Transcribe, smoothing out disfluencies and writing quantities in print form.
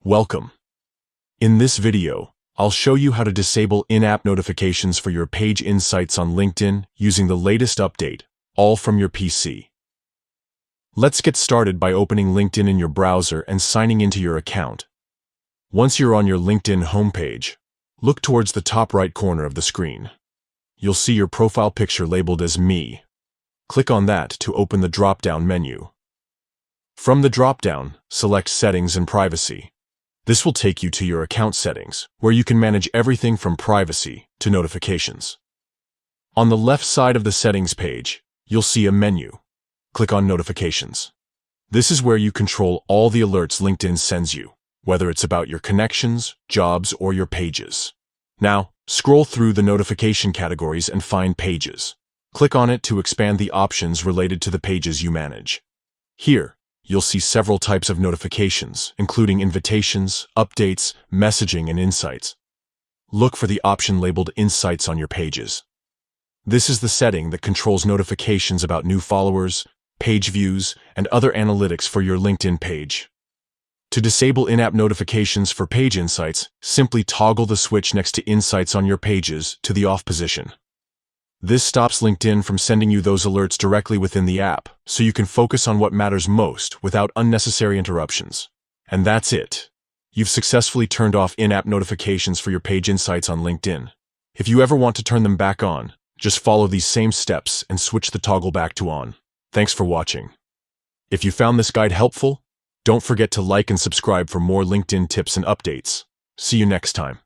Welcome. In this video, I'll show you how to disable in-app notifications for your page insights on LinkedIn using the latest update, all from your PC. Let's get started by opening LinkedIn in your browser and signing into your account. Once you're on your LinkedIn homepage, look towards the top right corner of the screen. You'll see your profile picture labeled as Me. Click on that to open the drop-down menu. From the drop-down, select Settings and Privacy. This will take you to your account settings, where you can manage everything from privacy to notifications. On the left side of the settings page, you'll see a menu. Click on Notifications. This is where you control all the alerts LinkedIn sends you, whether it's about your connections, jobs, or your pages. Now, scroll through the notification categories and find Pages. Click on it to expand the options related to the pages you manage. Here, you'll see several types of notifications, including invitations, updates, messaging, and insights. Look for the option labeled Insights on your pages. This is the setting that controls notifications about new followers, page views, and other analytics for your LinkedIn page. To disable in-app notifications for page insights, simply toggle the switch next to Insights on your pages to the off position. This stops LinkedIn from sending you those alerts directly within the app, so you can focus on what matters most without unnecessary interruptions. And that's it. You've successfully turned off in-app notifications for your page insights on LinkedIn. If you ever want to turn them back on, just follow these same steps and switch the toggle back to on. Thanks for watching. If you found this guide helpful, don't forget to like and subscribe for more LinkedIn tips and updates. See you next time.